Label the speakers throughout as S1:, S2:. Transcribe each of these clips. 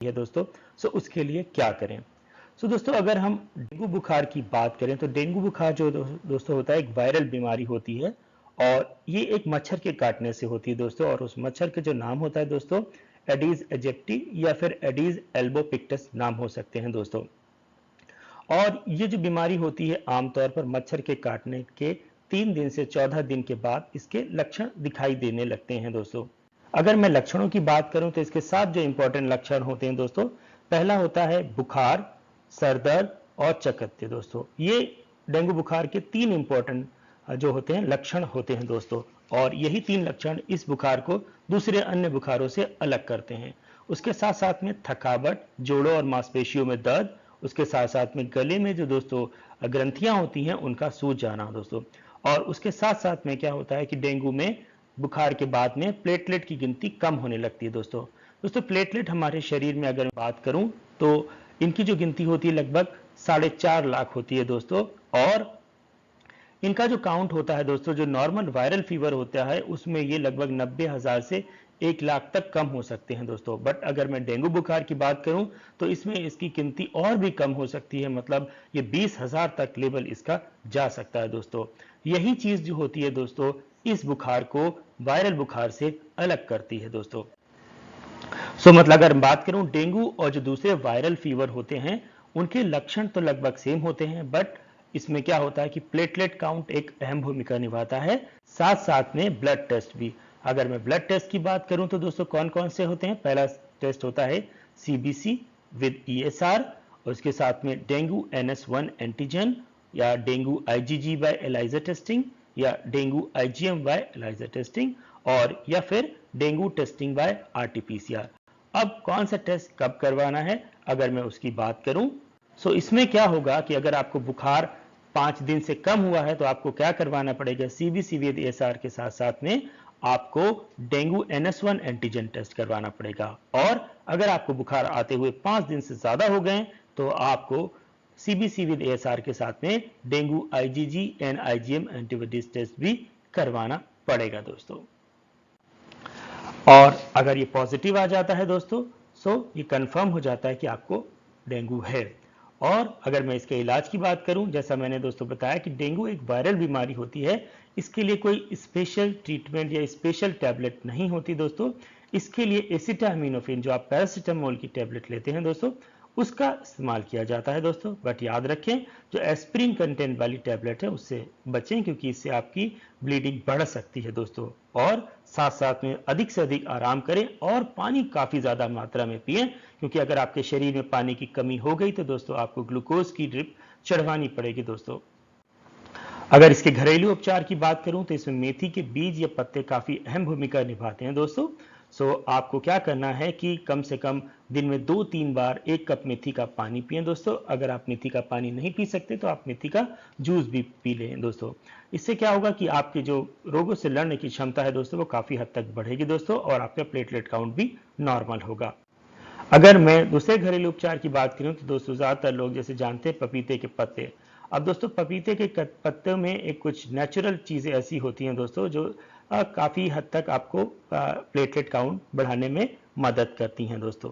S1: है दोस्तों। सो उसके लिए क्या करें? सो दोस्तों अगर हम डेंगू बुखार की बात करें तो डेंगू बुखार जो दोस्तों होता है एक वायरल बीमारी होती है और ये एक मच्छर के काटने से होती है दोस्तों। और उस मच्छर के जो नाम होता है दोस्तों एडीज एजिप्टी या फिर एडीज एल्बोपिक्टस नाम हो सकते हैं दोस्तों। और ये जो बीमारी होती है आमतौर पर मच्छर के काटने के 3 दिन से 14 दिन के बाद इसके लक्षण दिखाई देने लगते हैं दोस्तों। अगर मैं लक्षणों की बात करूं तो इसके 7 जो इंपॉर्टेंट लक्षण होते हैं दोस्तों, पहला होता है बुखार, सर दर्द और चकत्ते दोस्तों। ये डेंगू बुखार के 3 इंपॉर्टेंट जो होते हैं लक्षण होते हैं दोस्तों। और यही 3 लक्षण इस बुखार को दूसरे अन्य बुखारों से अलग करते हैं। उसके साथ साथ में थकावट, जोड़ों और मांसपेशियों में दर्द, उसके साथ साथ में गले में जो दोस्तों ग्रंथियां होती हैं उनका सूज जाना दोस्तों। और उसके साथ साथ में क्या होता है कि डेंगू में बुखार के बाद में प्लेटलेट की गिनती कम होने लगती है दोस्तों। दोस्तों प्लेटलेट हमारे शरीर में अगर बात करूं तो इनकी जो गिनती होती है लगभग 4.5 लाख होती है दोस्तों। और इनका जो काउंट होता है दोस्तों, जो नॉर्मल वायरल फीवर होता है उसमें ये लगभग 90,000 से 1 लाख तक कम हो सकते हैं दोस्तों। बट अगर मैं डेंगू बुखार की बात करूं तो इसमें इसकी गिनती और भी कम हो सकती है, मतलब ये 20,000 तक लेवल इसका जा सकता है दोस्तों। यही चीज जो होती है दोस्तों इस बुखार को वायरल बुखार से अलग करती है दोस्तों। मतलब अगर बात करूं डेंगू और जो दूसरे वायरल फीवर होते हैं उनके लक्षण तो लगभग सेम होते हैं, बट इसमें क्या होता है कि प्लेटलेट काउंट एक अहम भूमिका निभाता है, साथ साथ में ब्लड टेस्ट भी। अगर मैं ब्लड टेस्ट की बात करूं तो दोस्तों कौन कौन से होते हैं? पहला टेस्ट होता है सीबीसी विद ईएसआर, और उसके साथ में डेंगू NS1 एंटीजन, या dengue IgG by ELISA testing, या dengue IgM by ELISA testing, और या फिर डेंगू टेस्टिंग बाय आरटीपीसीआर। अब कौन सा टेस्ट कब करवाना है अगर मैं उसकी बात करूं, इसमें क्या होगा कि अगर आपको बुखार 5 दिन से कम हुआ है तो आपको क्या करवाना पड़ेगा? सीबीसी विद एएसआर के साथ साथ में आपको डेंगू NS1 एंटीजन टेस्ट करवाना पड़ेगा। और अगर आपको बुखार आते हुए 5 दिन से ज्यादा हो गए तो आपको सीबीसी विद एएसआर के साथ में dengue IgG and IgM antibodies test भी करवाना पड़ेगा दोस्तों। और अगर ये पॉजिटिव आ जाता है दोस्तों ये कंफर्म हो जाता है कि आपको डेंगू है। और अगर मैं इसके इलाज की बात करूं, जैसा मैंने दोस्तों बताया कि डेंगू एक वायरल बीमारी होती है, इसके लिए कोई स्पेशल ट्रीटमेंट या स्पेशल टैबलेट नहीं होती दोस्तों। इसके लिए एसिटामिनोफेन जो आप पैरासीटामोल की टैबलेट लेते हैं दोस्तों उसका इस्तेमाल किया जाता है दोस्तों। बट याद रखें जो एस्पिरिन कंटेंट वाली टैबलेट है उससे बचें, क्योंकि इससे आपकी ब्लीडिंग बढ़ सकती है दोस्तों। और साथ साथ में अधिक से अधिक आराम करें और पानी काफी ज्यादा मात्रा में पिएं, क्योंकि अगर आपके शरीर में पानी की कमी हो गई तो दोस्तों आपको ग्लूकोज की ड्रिप चढ़वानी पड़ेगी दोस्तों। अगर इसके घरेलू उपचार की बात करूं तो इसमें मेथी के बीज या पत्ते काफी अहम भूमिका निभाते हैं दोस्तों। आपको क्या करना है कि कम से कम दिन में 2-3 बार 1 कप मेथी का पानी पिएं दोस्तों। अगर आप मेथी का पानी नहीं पी सकते तो आप मेथी का जूस भी पी लें दोस्तों। इससे क्या होगा कि आपके जो रोगों से लड़ने की क्षमता है दोस्तों वो काफी हद तक बढ़ेगी दोस्तों, और आपका प्लेटलेट काउंट भी नॉर्मल होगा। अगर मैं दूसरे घरेलू उपचार की बात करूं तो दोस्तों ज्यादातर लोग जैसे जानते हैं पपीते के पत्ते। अब दोस्तों पपीते के पत्ते में एक कुछ नेचुरल चीजें ऐसी होती हैं दोस्तों जो काफी हद तक आपको प्लेटलेट काउंट बढ़ाने में मदद करती हैं दोस्तों।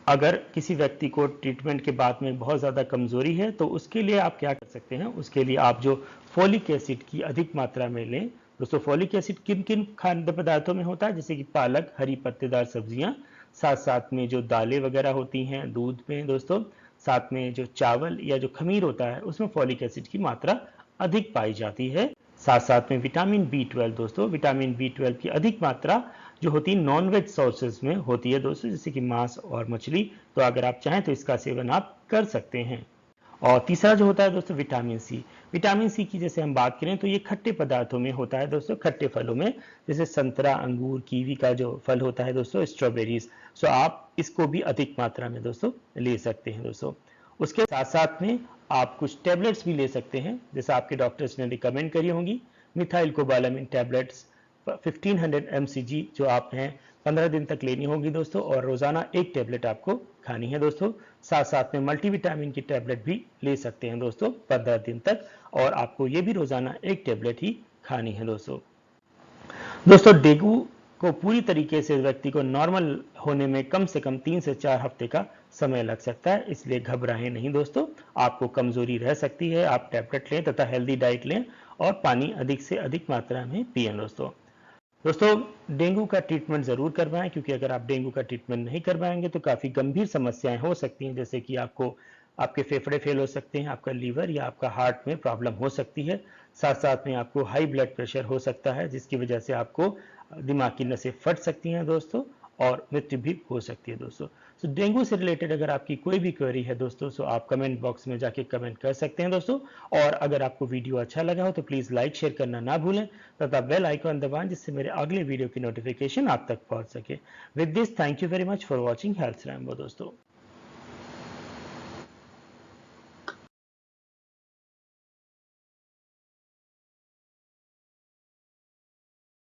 S1: अगर किसी व्यक्ति को ट्रीटमेंट के बाद में बहुत ज़्यादा कमजोरी है तो उसके लिए आप क्या कर सकते हैं? उसके लिए आप जो फोलिक एसिड की अधिक मात्रा में लें दोस्तों। फोलिक एसिड किन किन खाद्य पदार्थों में होता है? जैसे कि पालक, हरी पत्तेदार सब्जियां, साथ साथ में जो दालें वगैरह होती हैं, दूध में दोस्तों, साथ में जो चावल या जो खमीर होता है उसमें फोलिक एसिड की मात्रा अधिक पाई जाती है। साथ साथ में विटामिन B12 दोस्तों, विटामिन B12 की अधिक मात्रा जो होती है नॉन वेज सोर्सेज में होती है दोस्तों, जैसे कि मांस और मछली। तो अगर आप चाहें तो इसका सेवन आप कर सकते हैं। और तीसरा जो होता है दोस्तों विटामिन सी। विटामिन सी की जैसे हम बात करें तो ये खट्टे पदार्थों में होता है दोस्तों, खट्टे फलों में, जैसे संतरा, अंगूर, कीवी का जो फल होता है दोस्तों, स्ट्रॉबेरीज। आप इसको भी अधिक मात्रा में दोस्तों ले सकते हैं दोस्तों। उसके साथ साथ में आप कुछ टेबलेट्स भी ले सकते हैं, जैसे आपके डॉक्टर्स ने रिकमेंड करी होंगी मिथाइल कोबालामिन टेबलेट्स 1500 mcg जो आप हैं 15 दिन तक लेनी होगी दोस्तों, और रोजाना 1 टेबलेट आपको खानी है दोस्तों। साथ साथ में मल्टीविटामिन की टेबलेट भी ले सकते हैं दोस्तों 15 दिन तक, और आपको ये भी रोजाना 1 टेबलेट ही खानी है दोस्तों। डेंगू को पूरी तरीके से व्यक्ति को नॉर्मल होने में कम से कम 3 से 4 हफ्ते का समय लग सकता है। इसलिए घबराएं नहीं दोस्तों, आपको कमजोरी रह सकती है, आप टैबलेट लें तथा हेल्दी डाइट लें और पानी अधिक से अधिक मात्रा में पिएं दोस्तों डेंगू का ट्रीटमेंट जरूर करवाएं, क्योंकि अगर आप डेंगू का ट्रीटमेंट नहीं करवाएंगे तो काफी गंभीर समस्याएं हो सकती हैं, जैसे कि आपको आपके फेफड़े फेल हो सकते हैं, आपका लीवर या आपका हार्ट में प्रॉब्लम हो सकती है। साथ साथ में आपको हाई ब्लड प्रेशर हो सकता है, जिसकी वजह से आपको दिमाग की नसें फट सकती हैं दोस्तों, और मृत्यु भी हो सकती है दोस्तों। सो डेंगू से रिलेटेड अगर आपकी कोई भी क्वेरी है दोस्तों, सो आप कमेंट बॉक्स में जाके कमेंट कर सकते हैं दोस्तों। और अगर आपको वीडियो अच्छा लगा हो तो प्लीज़ लाइक शेयर करना ना भूलें तथा बेल आइकॉन दबाएं, जिससे मेरे अगले वीडियो की नोटिफिकेशन आप तक पहुंच सके। With this, thank you very much for watching health Rambo दोस्तों।